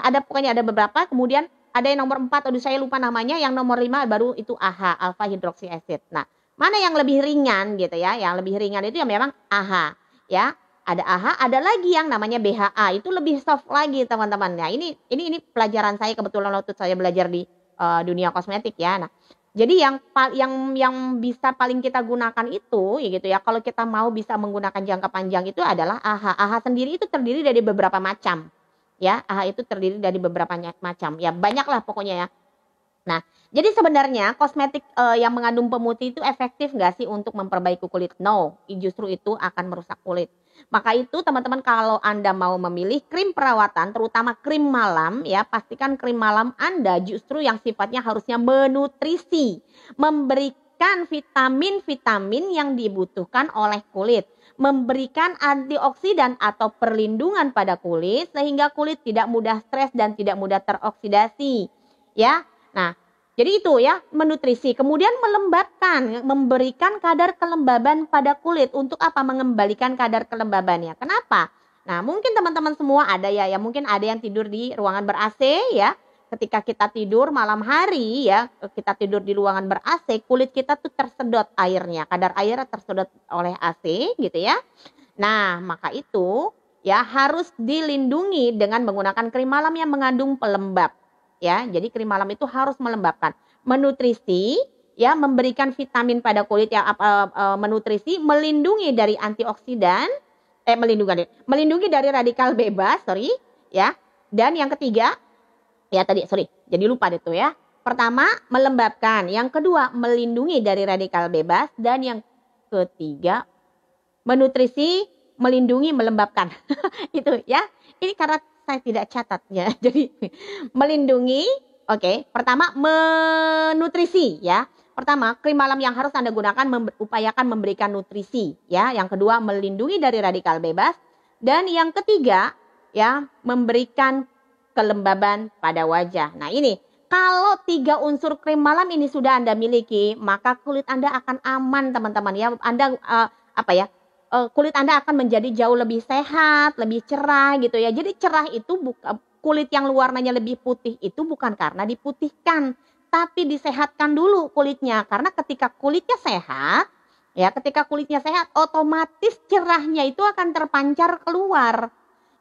Ada pokoknya ada beberapa, kemudian ada yang nomor 4, aduh saya lupa namanya, yang nomor 5 baru itu AHA, alpha hydroxy acid. Nah, mana yang lebih ringan gitu ya? Yang lebih ringan itu yang memang AHA ya. Ada AHA, ada lagi yang namanya BHA, itu lebih soft lagi teman-teman. Nah, ini pelajaran saya kebetulan waktu saya belajar di dunia kosmetik ya. Nah, jadi yang bisa paling kita gunakan itu ya gitu ya. Kalau kita mau bisa menggunakan jangka panjang itu adalah AHA. AHA sendiri itu terdiri dari beberapa macam. Ya, AHA itu terdiri dari beberapa macam. Ya, banyaklah pokoknya ya. Nah, jadi sebenarnya kosmetik yang mengandung pemutih itu efektif nggak sih untuk memperbaiki kulit? No, justru itu akan merusak kulit. Maka itu teman-teman kalau Anda mau memilih krim perawatan, terutama krim malam ya, pastikan krim malam Anda justru yang sifatnya harusnya menutrisi, memberikan vitamin-vitamin yang dibutuhkan oleh kulit, memberikan antioksidan atau perlindungan pada kulit sehingga kulit tidak mudah stres dan tidak mudah teroksidasi. Ya. Nah, jadi itu ya, menutrisi. Kemudian melembabkan, memberikan kadar kelembaban pada kulit. Untuk apa? Mengembalikan kadar kelembabannya. Kenapa? Nah, mungkin teman-teman semua ada ya, mungkin ada yang tidur di ruangan ber-AC ya. Ketika kita tidur malam hari ya, kita tidur di ruangan ber-AC, kulit kita tuh tersedot airnya. Kadar airnya tersedot oleh AC gitu ya. Nah, maka itu ya harus dilindungi dengan menggunakan krim malam yang mengandung pelembab. Ya, jadi krim malam itu harus melembabkan, menutrisi, ya, memberikan vitamin pada kulit yang menutrisi, melindungi dari antioksidan, melindungi dari radikal bebas, ya. Dan yang ketiga, jadi lupa deh tuh ya. Pertama, melembabkan, yang kedua, melindungi dari radikal bebas, dan yang ketiga, menutrisi, melindungi, melembabkan. Itu ya. Ini karena saya tidak catat ya. Jadi melindungi, pertama menutrisi ya. Pertama, krim malam yang harus Anda gunakan upayakan memberikan nutrisi ya. Yang kedua, melindungi dari radikal bebas, dan yang ketiga ya, memberikan kelembaban pada wajah. Nah, ini kalau 3 unsur krim malam ini sudah Anda miliki, maka kulit Anda akan aman teman-teman ya. Anda kulit Anda akan menjadi jauh lebih sehat, lebih cerah gitu ya. Jadi cerah itu kulit yang warnanya lebih putih itu bukan karena diputihkan, tapi disehatkan dulu kulitnya. Karena ketika kulitnya sehat, otomatis cerahnya itu akan terpancar keluar.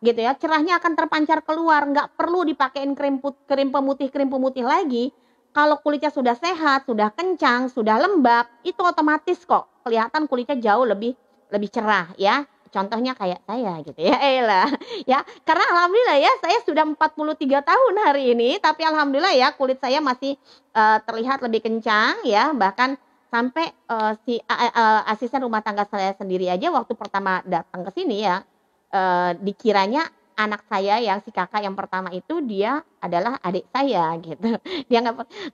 Gitu ya, cerahnya akan terpancar keluar, nggak perlu dipakein krim pemutih lagi. Kalau kulitnya sudah sehat, sudah kencang, sudah lembab, itu otomatis kok kelihatan kulitnya jauh lebih cerah ya. Contohnya kayak saya gitu ya. Ya, karena alhamdulillah ya saya sudah 43 tahun hari ini, tapi alhamdulillah ya kulit saya masih terlihat lebih kencang ya. Bahkan sampai asisten rumah tangga saya sendiri aja waktu pertama datang ke sini ya, dikiranya anak saya yang si kakak yang pertama itu dia adalah adik saya gitu. Dia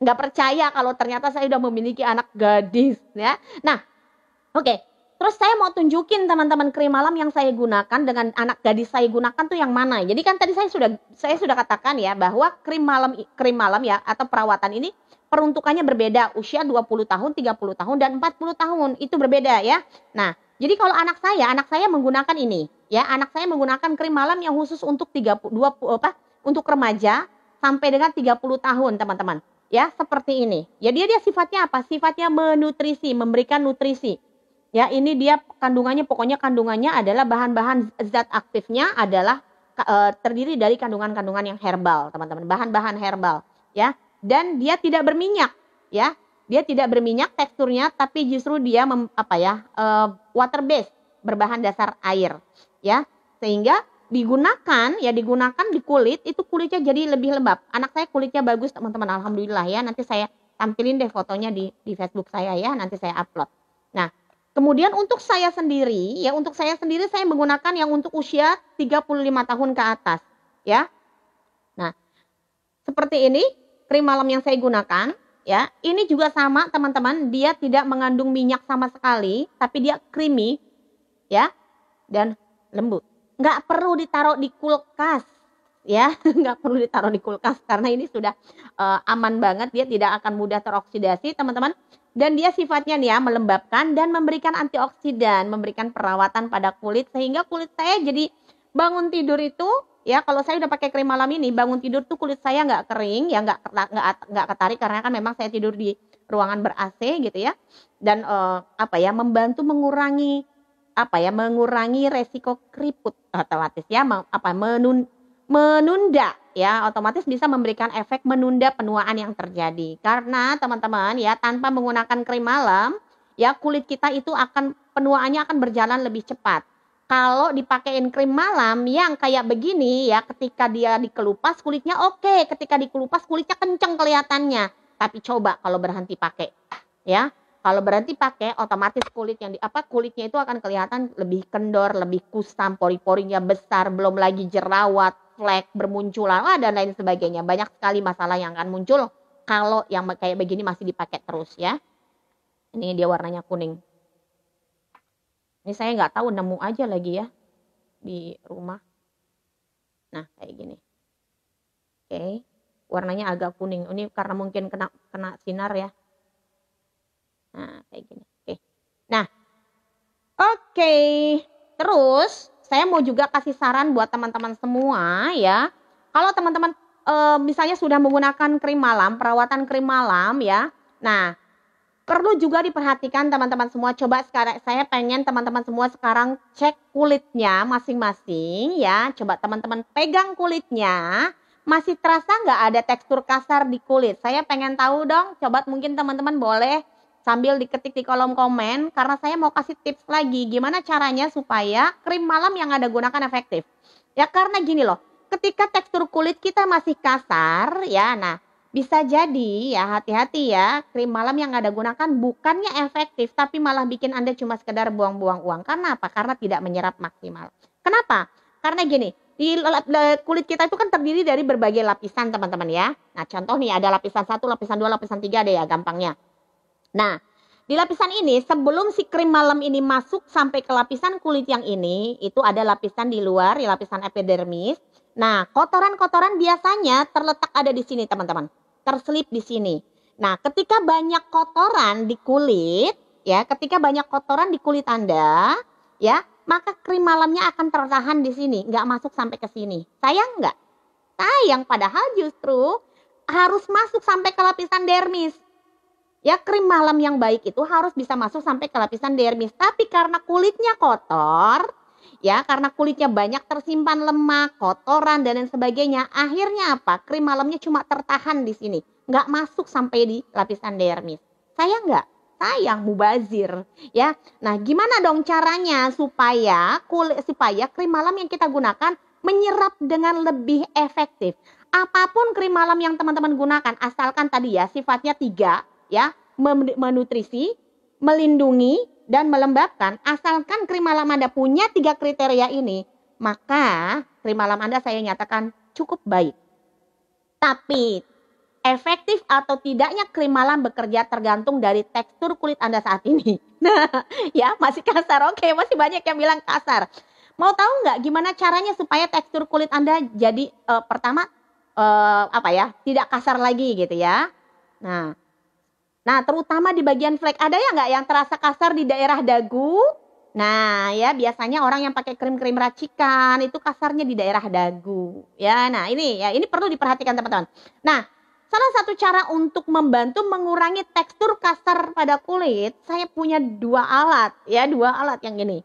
nggak percaya kalau ternyata saya sudah memiliki anak gadis ya. Nah, oke. Terus saya mau tunjukin teman-teman krim malam yang saya gunakan dengan anak gadis saya gunakan tuh yang mana. Jadi kan tadi saya sudah katakan ya bahwa krim malam ya atau perawatan ini peruntukannya berbeda. Usia 20 tahun, 30 tahun dan 40 tahun itu berbeda ya. Nah, jadi kalau anak saya menggunakan ini ya. Anak saya menggunakan krim malam yang khusus untuk untuk remaja sampai dengan 30 tahun, teman-teman. Ya, seperti ini. Ya dia sifatnya apa? Sifatnya menutrisi, memberikan nutrisi. Ya, ini dia kandungannya adalah bahan-bahan zat aktifnya adalah terdiri dari kandungan-kandungan yang herbal, teman-teman. Bahan-bahan herbal, ya. Dan dia tidak berminyak, ya. Dia tidak berminyak teksturnya, tapi justru dia water based, berbahan dasar air, ya. Sehingga digunakan di kulit, itu kulitnya jadi lebih lembab. Anak saya kulitnya bagus teman-teman, alhamdulillah ya. Nanti saya tampilin deh fotonya di Facebook saya ya, nanti saya upload. Nah, kemudian untuk saya sendiri saya menggunakan yang untuk usia 35 tahun ke atas, ya. Nah, seperti ini krim malam yang saya gunakan, ya. Ini juga sama teman-teman, dia tidak mengandung minyak sama sekali, tapi dia creamy, ya, dan lembut. Nggak perlu ditaruh di kulkas, ya. Nggak perlu ditaruh di kulkas karena ini sudah aman banget, dia tidak akan mudah teroksidasi teman-teman. Dan dia sifatnya nih ya melembabkan dan memberikan antioksidan, memberikan perawatan pada kulit sehingga kulit saya jadi bangun tidur itu ya, kalau saya udah pakai krim malam ini bangun tidur tuh kulit saya nggak kering ya, nggak ketarik karena kan memang saya tidur di ruangan ber-AC gitu ya. Dan membantu mengurangi resiko keriput otomatis ya, menunda ya, otomatis bisa memberikan efek menunda penuaan yang terjadi. Karena teman-teman ya, tanpa menggunakan krim malam ya, kulit kita itu penuaannya akan berjalan lebih cepat. Kalau dipakein krim malam yang kayak begini ya, ketika dia dikelupas kulitnya oke, ketika dikelupas kulitnya kenceng kelihatannya. Tapi coba kalau berhenti pakai ya. Kalau berhenti pakai, otomatis kulitnya itu akan kelihatan lebih kendor, lebih kusam, pori-porinya besar, belum lagi jerawat, flek bermunculan, dan lain sebagainya. Banyak sekali masalah yang akan muncul kalau yang kayak begini masih dipakai terus ya. Ini dia warnanya kuning. Ini saya nggak tahu, nemu aja lagi ya di rumah. Nah kayak gini. Oke, warnanya agak kuning. Ini karena mungkin kena sinar ya. Nah, kayak gini. Oke. Nah, oke. Terus, saya mau juga kasih saran buat teman-teman semua ya. Kalau teman-teman misalnya sudah menggunakan krim malam, perawatan krim malam ya. Nah, perlu juga diperhatikan teman-teman semua. Coba sekarang saya pengen teman-teman semua sekarang cek kulitnya masing-masing ya. Coba teman-teman pegang kulitnya. Masih terasa nggak ada tekstur kasar di kulit? Saya pengen tahu dong. Coba mungkin teman-teman boleh sambil diketik di kolom komen, karena saya mau kasih tips lagi gimana caranya supaya krim malam yang Anda gunakan efektif. Ya karena gini loh, ketika tekstur kulit kita masih kasar, ya nah bisa jadi ya, hati-hati ya, krim malam yang Anda gunakan bukannya efektif, tapi malah bikin Anda cuma sekedar buang-buang uang. Karena apa? Karena tidak menyerap maksimal. Kenapa? Karena gini, di kulit kita itu kan terdiri dari berbagai lapisan teman-teman ya. Nah contoh nih, ada lapisan 1, lapisan 2, lapisan 3 ada ya gampangnya. Nah, di lapisan ini sebelum si krim malam ini masuk sampai ke lapisan kulit yang ini, itu ada lapisan di luar, ya, lapisan epidermis. Nah, kotoran-kotoran biasanya terletak ada di sini, teman-teman. Terselip di sini. Nah, ketika banyak kotoran di kulit, ya, ketika banyak kotoran di kulit Anda, ya, maka krim malamnya akan tertahan di sini, nggak masuk sampai ke sini. Sayang nggak? Sayang, padahal justru harus masuk sampai ke lapisan dermis. Ya, krim malam yang baik itu harus bisa masuk sampai ke lapisan dermis. Tapi karena kulitnya kotor, ya karena kulitnya banyak tersimpan lemak, kotoran, dan lain sebagainya. Akhirnya apa? Krim malamnya cuma tertahan di sini. Nggak masuk sampai di lapisan dermis. Sayang nggak? Sayang, mubazir. Ya, nah gimana dong caranya supaya krim malam yang kita gunakan menyerap dengan lebih efektif? Apapun krim malam yang teman-teman gunakan, asalkan tadi ya sifatnya 3, ya, menutrisi, melindungi, dan melembabkan. Asalkan krim malam Anda punya 3 kriteria ini, maka krim malam Anda saya nyatakan cukup baik. Tapi efektif atau tidaknya krim malam bekerja tergantung dari tekstur kulit Anda saat ini. Nah, ya masih kasar. Oke, masih banyak yang bilang kasar. Mau tahu nggak gimana caranya supaya tekstur kulit Anda jadi pertama tidak kasar lagi gitu ya. Nah, terutama di bagian flek. Ada ya nggak yang terasa kasar di daerah dagu? Nah, ya biasanya orang yang pakai krim-krim racikan itu kasarnya di daerah dagu. Ya, nah ini perlu diperhatikan teman-teman. Nah, salah satu cara untuk membantu mengurangi tekstur kasar pada kulit, saya punya 2 alat yang ini.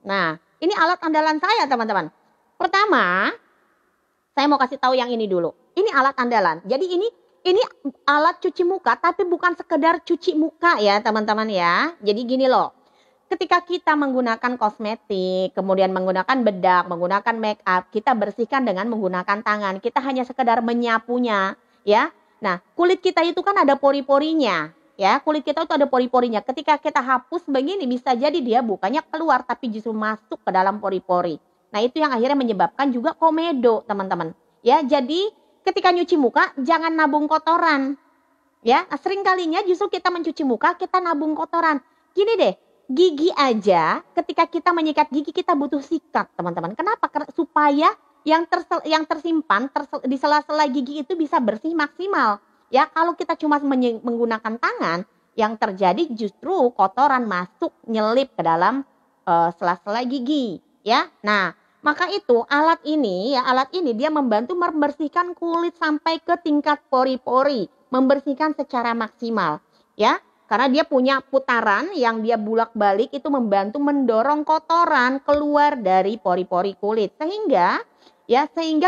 Nah, ini alat andalan saya teman-teman. Pertama, saya mau kasih tahu yang ini dulu. Ini alat andalan. Jadi ini alat cuci muka, tapi bukan sekedar cuci muka ya teman-teman ya. Jadi gini loh, ketika kita menggunakan kosmetik, kemudian menggunakan bedak, menggunakan make up, kita bersihkan dengan menggunakan tangan. Kita hanya sekedar menyapunya, ya. Nah, kulit kita itu kan ada pori-porinya, ya. Kulit kita itu ada pori-porinya. Ketika kita hapus begini, bisa jadi dia bukannya keluar, tapi justru masuk ke dalam pori-pori. Nah, itu yang akhirnya menyebabkan juga komedo, teman-teman. Ya, jadi ketika nyuci muka, jangan nabung kotoran. Ya, sering kalinya justru kita mencuci muka, kita nabung kotoran. Gini deh, gigi aja, ketika kita menyikat gigi kita butuh sikat, teman-teman. Kenapa? Supaya yang tersimpan di sela-sela gigi itu bisa bersih maksimal. Ya, kalau kita cuma menggunakan tangan, yang terjadi justru kotoran masuk nyelip ke dalam sela-sela gigi. Ya, nah maka itu alat ini dia membantu membersihkan kulit sampai ke tingkat pori-pori, membersihkan secara maksimal. Ya. Karena dia punya putaran yang dia bulak-balik itu membantu mendorong kotoran keluar dari pori-pori kulit. Sehingga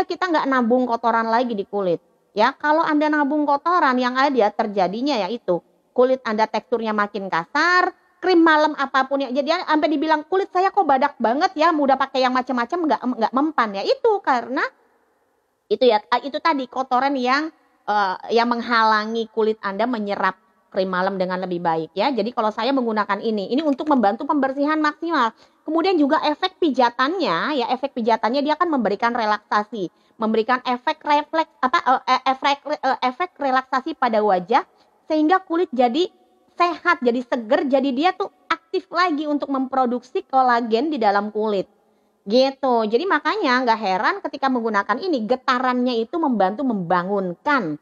kita nggak nabung kotoran lagi di kulit. Ya, kalau Anda nabung kotoran yang ada terjadinya yaitu kulit Anda teksturnya makin kasar, krim malam apapun ya. Jadi sampai dibilang kulit saya kok badak banget ya, mudah pakai yang macam-macam nggak mempan ya. Itu karena itu tadi kotoran yang menghalangi kulit Anda menyerap krim malam dengan lebih baik ya. Jadi kalau saya menggunakan ini untuk membantu pembersihan maksimal. Kemudian juga efek pijatannya dia akan memberikan relaksasi, memberikan efek relaksasi pada wajah sehingga kulit jadi sehat, jadi seger, jadi dia tuh aktif lagi untuk memproduksi kolagen di dalam kulit. Gitu. Jadi makanya nggak heran ketika menggunakan ini getarannya itu membantu membangunkan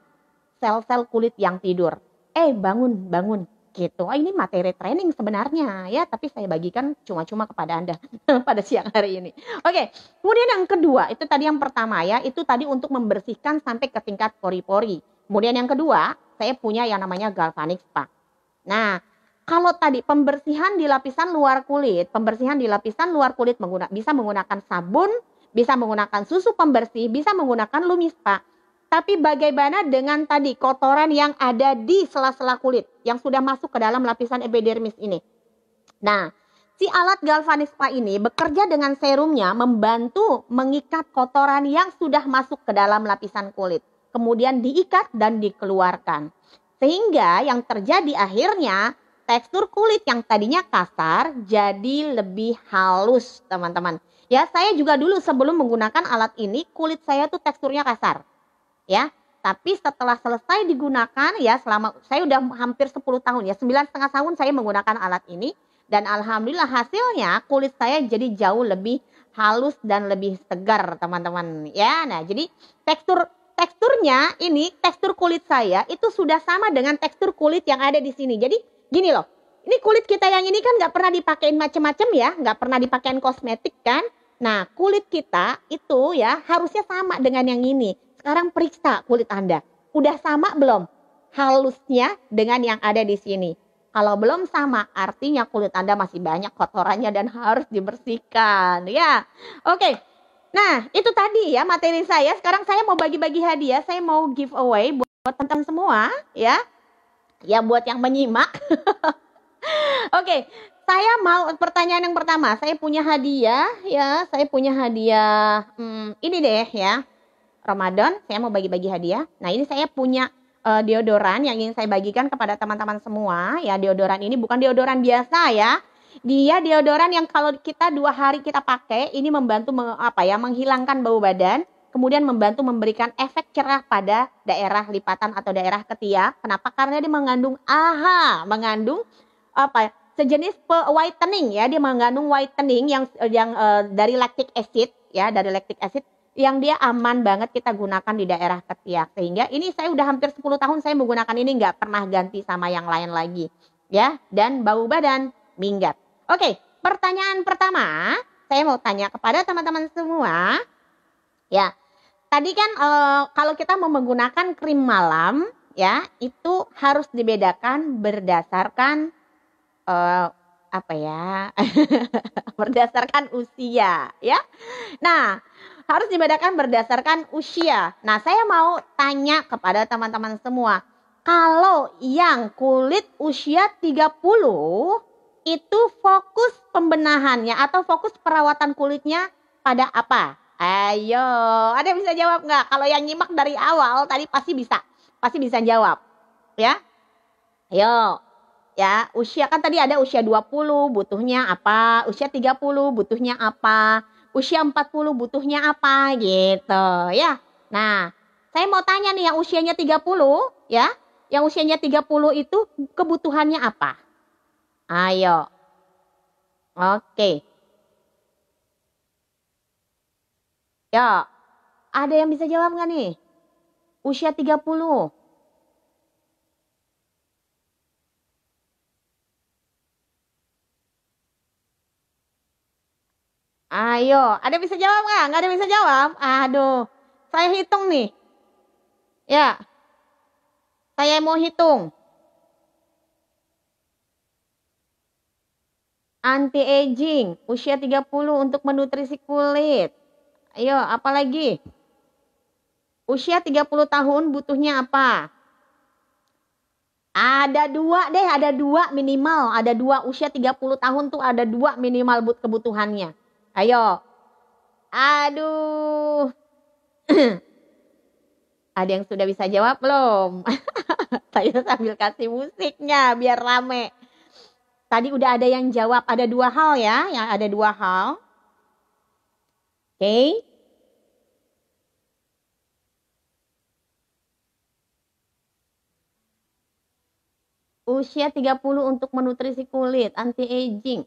sel-sel kulit yang tidur. Bangun gitu. Ini materi training sebenarnya ya, tapi saya bagikan cuma-cuma kepada Anda pada siang hari ini. Oke, kemudian yang kedua, itu tadi yang pertama ya, itu tadi untuk membersihkan sampai ke tingkat pori-pori. Kemudian yang kedua, saya punya yang namanya galvanic spa. Nah, kalau tadi pembersihan di lapisan luar kulit bisa menggunakan sabun, bisa menggunakan susu pembersih, bisa menggunakan Lumispa. Tapi bagaimana dengan tadi kotoran yang ada di sela-sela kulit yang sudah masuk ke dalam lapisan epidermis ini? Nah, si alat galvanic spa ini bekerja dengan serumnya membantu mengikat kotoran yang sudah masuk ke dalam lapisan kulit. Kemudian diikat dan dikeluarkan. Sehingga yang terjadi akhirnya tekstur kulit yang tadinya kasar jadi lebih halus, teman-teman. Ya, saya juga dulu sebelum menggunakan alat ini kulit saya tuh teksturnya kasar. Ya, tapi setelah selesai digunakan ya saya udah hampir 10 tahun ya, 9,5 tahun saya menggunakan alat ini dan alhamdulillah hasilnya kulit saya jadi jauh lebih halus dan lebih segar, teman-teman. Ya, nah jadi teksturnya ini, tekstur kulit saya itu sudah sama dengan tekstur kulit yang ada di sini. Jadi gini loh, ini kulit kita yang ini kan nggak pernah dipakein macam-macam ya, nggak pernah dipakein kosmetik kan. Nah, kulit kita itu ya harusnya sama dengan yang ini. Sekarang periksa kulit Anda. Udah sama belum halusnya dengan yang ada di sini? Kalau belum sama, artinya kulit Anda masih banyak kotorannya dan harus dibersihkan. Ya, oke. Nah, itu tadi ya materi saya. Sekarang saya mau bagi-bagi hadiah. Saya mau giveaway buat teman-teman semua. Ya, buat yang menyimak. Oke. Saya mau pertanyaan yang pertama. Saya punya hadiah. Ya, saya punya hadiah. Ini deh ya. Ramadan, saya mau bagi-bagi hadiah. Nah, ini saya punya deodoran yang ingin saya bagikan kepada teman-teman semua. Ya, deodoran ini bukan deodoran biasa ya. Dia deodoran yang kalau kita 2 hari kita pakai, ini membantu menghilangkan bau badan. Kemudian membantu memberikan efek cerah pada daerah lipatan atau daerah ketiak. Kenapa? Karena dia mengandung sejenis whitening ya. Dia mengandung whitening yang dari lactic acid ya, yang dia aman banget kita gunakan di daerah ketiak. Sehingga ini saya udah hampir 10 tahun saya menggunakan ini, nggak pernah ganti sama yang lain lagi. Ya, dan bau badan minggat. Oke, pertanyaan pertama, saya mau tanya kepada teman-teman semua. Ya, tadi kan kalau kita mau menggunakan krim malam, ya, itu harus dibedakan berdasarkan berdasarkan usia, ya. Nah, harus dibedakan berdasarkan usia. Nah, saya mau tanya kepada teman-teman semua. Kalau yang kulit usia 30, itu fokus pembenahannya atau fokus perawatan kulitnya pada apa? Ayo, ada yang bisa jawab nggak? Kalau yang nyimak dari awal tadi pasti bisa jawab, ya. Ayo, ya, usia kan tadi ada usia 20 butuhnya apa, usia 30 butuhnya apa, usia 40 butuhnya apa gitu, ya. Nah, saya mau tanya nih yang usianya 30, ya. Yang usianya 30 itu kebutuhannya apa? Ayo. Oke. Ya, ada yang bisa jawab nggak nih? Usia 30. Ayo, ada yang bisa jawab nggak? Nggak ada yang bisa jawab? Aduh, saya hitung nih. Ya, saya mau hitung. Anti-aging, usia 30 untuk menutrisi kulit. Ayo, apa lagi? Usia 30 tahun butuhnya apa? Ada dua minimal. Ada dua, usia 30 tahun tuh ada dua minimal kebutuhannya. Ayo. Aduh. Ada yang sudah bisa jawab belum? Saya sambil kasih musiknya biar rame. Tadi udah ada yang jawab, ada dua hal ya, yang ada dua hal. Oke. Usia 30 untuk menutrisi kulit, anti-aging.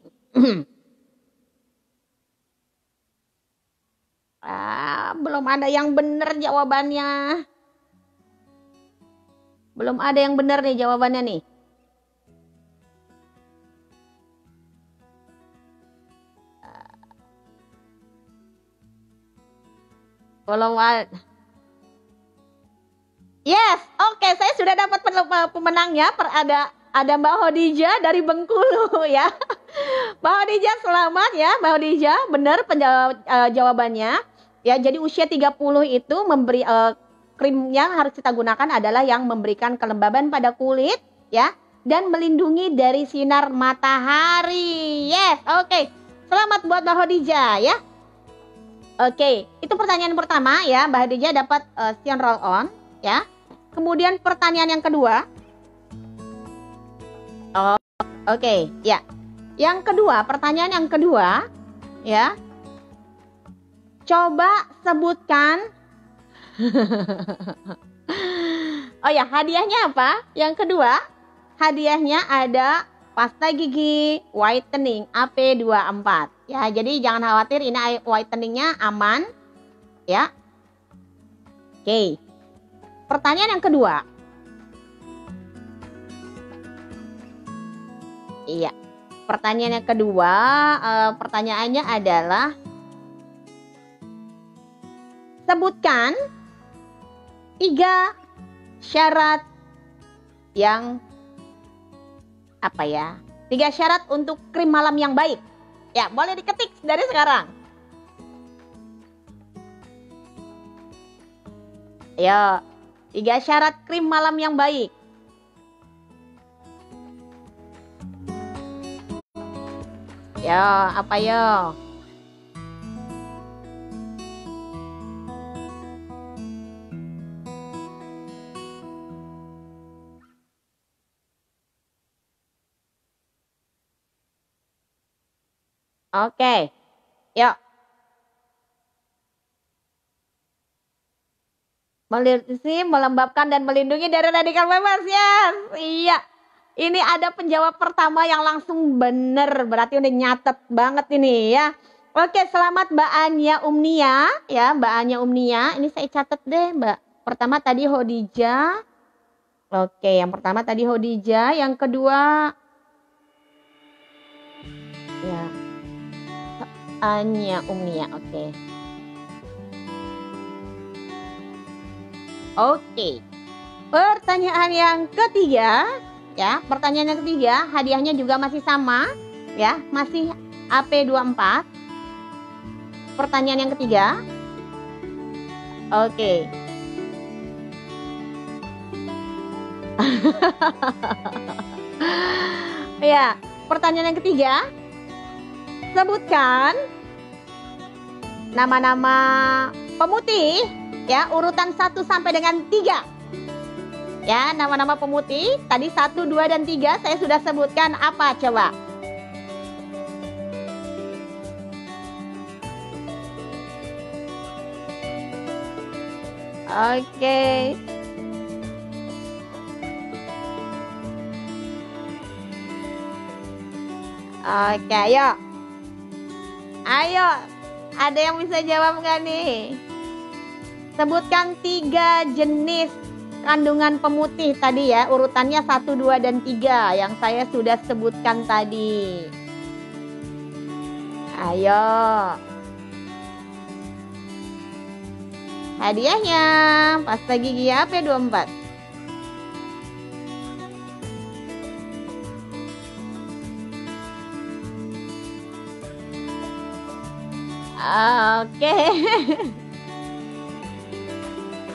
Belum ada yang benar jawabannya. Belum ada yang benar nih jawabannya nih. Belum ada. Yes, oke, saya sudah dapat pemenangnya. Ada Mbak Hodijah dari Bengkulu ya. Mbak Hodijah selamat ya, Mbak Hodijah, benar jawabannya. Ya, jadi usia 30 itu memberi krim yang harus kita gunakan adalah yang memberikan kelembaban pada kulit ya dan melindungi dari sinar matahari. Yes, oke. Selamat buat Mbak Hodijah ya. Oke, itu pertanyaan pertama ya, Mbak Hodijah dapat Sion Roll On ya. Kemudian pertanyaan yang kedua. Oke, ya. Yang kedua, pertanyaan yang kedua ya. Coba sebutkan. Oh ya, hadiahnya apa? Yang kedua, hadiahnya ada pasta gigi whitening AP24. Ya, jadi jangan khawatir, ini whiteningnya aman. Ya. Oke. Pertanyaan yang kedua. Iya. Pertanyaan yang kedua, pertanyaannya adalah sebutkan 3 syarat yang apa ya? 3 syarat untuk krim malam yang baik. Ya, boleh diketik dari sekarang. Ayo, 3 syarat krim malam yang baik. Yo, apa yo? Oke, yuk. Melindungi, melembabkan, dan melindungi dari radikal bebas. Yes, iya. Ini ada penjawab pertama yang langsung bener. Berarti udah nyatet banget ini ya. Oke, selamat Mbak Anya Umnia. Ya, Mbak Anya Umnia. Ini saya catat deh, Mbak. Pertama tadi Hodijah. Oke, yang pertama tadi Hodijah. Yang kedua... Ya. Anya Umnia, oke. Oke. Pertanyaan yang ketiga, ya, pertanyaan yang ketiga, hadiahnya juga masih sama, ya, masih AP24. Pertanyaan yang ketiga. Oke. Ya, pertanyaan yang ketiga. Sebutkan nama-nama pemutih ya, urutan 1 sampai dengan 3. Ya, nama-nama pemutih tadi 1, 2 dan 3 saya sudah sebutkan. Apa coba? Oke. Oke, ayo. Ayo, ada yang bisa jawab nggak nih? Sebutkan 3 jenis kandungan pemutih tadi ya, urutannya 1, 2 dan 3 yang saya sudah sebutkan tadi. Ayo. Hadiahnya pasta gigi AP24. Oke.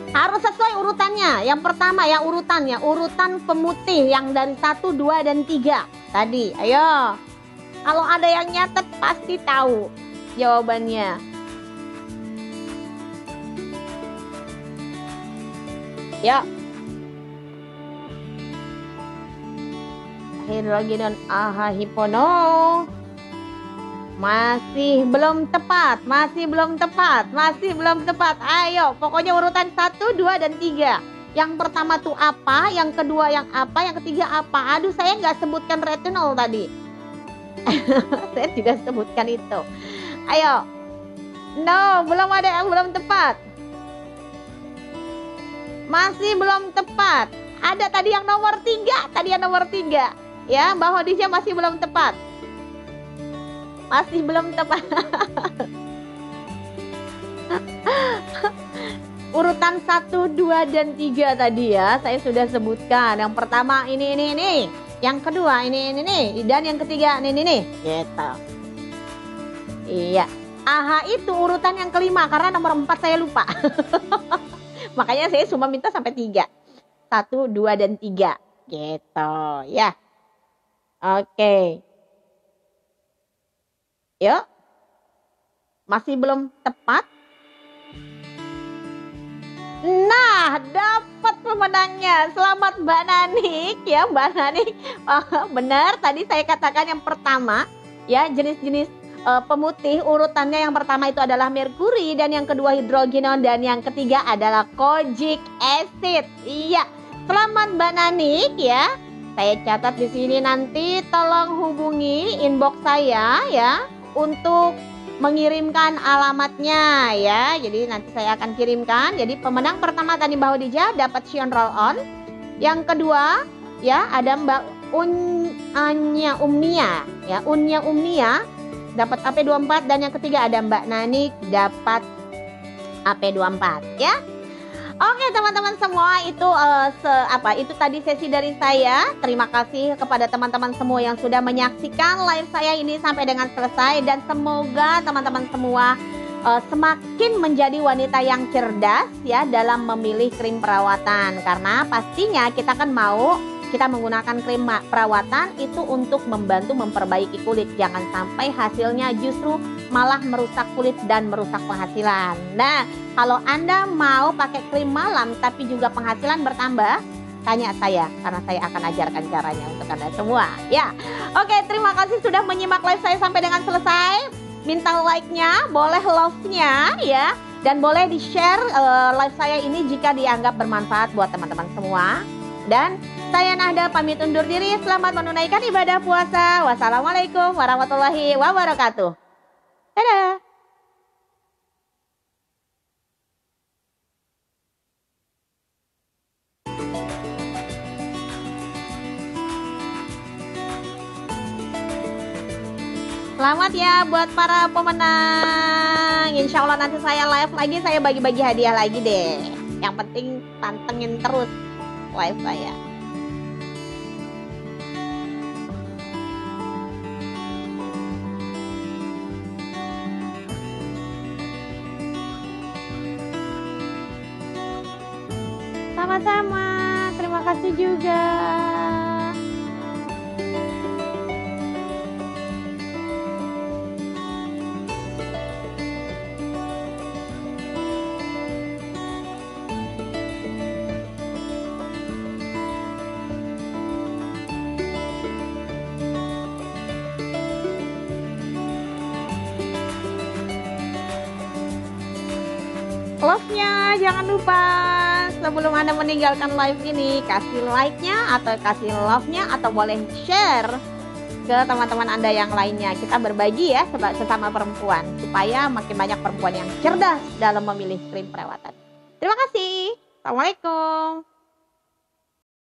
Harus sesuai urutannya. Yang pertama ya urutannya, urutan pemutih yang dari 1, 2 dan 3 tadi. Ayo. Kalau ada yang nyatet pasti tahu jawabannya. Ya. Hidrogenon AHA hipono. Masih belum tepat, masih belum tepat, masih belum tepat. Ayo, pokoknya urutan 1, 2 dan 3. Yang pertama tuh apa, yang kedua yang apa, yang ketiga apa. Aduh, saya nggak sebutkan retinol tadi. Saya tidak sebutkan itu. Ayo. No, belum ada yang belum tepat. Masih belum tepat. Ada tadi yang nomor 3, tadi yang nomor 3. Ya, Mbak Hodisha masih belum tepat. Masih belum tepat. Urutan 1, 2 dan 3 tadi ya, saya sudah sebutkan. Yang pertama ini. Yang kedua ini. Dan yang ketiga ini. Gitu. Iya. AHA itu urutan yang kelima karena nomor 4 saya lupa. Makanya saya cuma minta sampai 3. 1, 2 dan 3. Gitu ya. Oke. Yuk. Masih belum tepat? Nah, dapat pemenangnya. Selamat Mbak Nanik ya, Mbak Nanik. Benar, tadi saya katakan yang pertama ya, jenis-jenis pemutih urutannya yang pertama itu adalah merkuri, dan yang kedua hidrogenon, dan yang ketiga adalah kojic acid. Iya. Selamat Mbak Nanik ya. Saya catat di sini, nanti tolong hubungi inbox saya ya untuk mengirimkan alamatnya ya. Jadi nanti saya akan kirimkan. Jadi pemenang pertama tadi Mbak Hodijah dapat Xion Roll On. Yang kedua ya ada Mbak Unya Umnia ya, Unya Umnia dapat AP24, dan yang ketiga ada Mbak Nanik dapat AP24 ya. Oke teman-teman semua, itu tadi sesi dari saya. Terima kasih kepada teman-teman semua yang sudah menyaksikan live saya ini sampai dengan selesai, dan semoga teman-teman semua semakin menjadi wanita yang cerdas ya dalam memilih krim perawatan, karena pastinya kita kan mau kita menggunakan krim perawatan itu untuk membantu memperbaiki kulit. Jangan sampai hasilnya justru malah merusak kulit dan merusak penghasilan. Nah, kalau Anda mau pakai krim malam tapi juga penghasilan bertambah, tanya saya, karena saya akan ajarkan caranya untuk Anda semua. Ya, oke, terima kasih sudah menyimak live saya sampai dengan selesai. Minta like-nya, boleh love-nya ya, dan boleh di-share live saya ini jika dianggap bermanfaat buat teman-teman semua. Dan saya Nahda pamit undur diri. Selamat menunaikan ibadah puasa. Wassalamualaikum warahmatullahi wabarakatuh. Dadah. Selamat ya buat para pemenang. Insya Allah nanti saya live lagi, saya bagi-bagi hadiah lagi deh. Yang penting pantengin terus live saya. Sama-sama, terima kasih juga. Love-nya jangan lupa sebelum Anda meninggalkan live ini, kasih like-nya atau kasih love-nya atau boleh share ke teman-teman Anda yang lainnya. Kita berbagi ya sesama perempuan supaya makin banyak perempuan yang cerdas dalam memilih krim perawatan. Terima kasih. Assalamualaikum.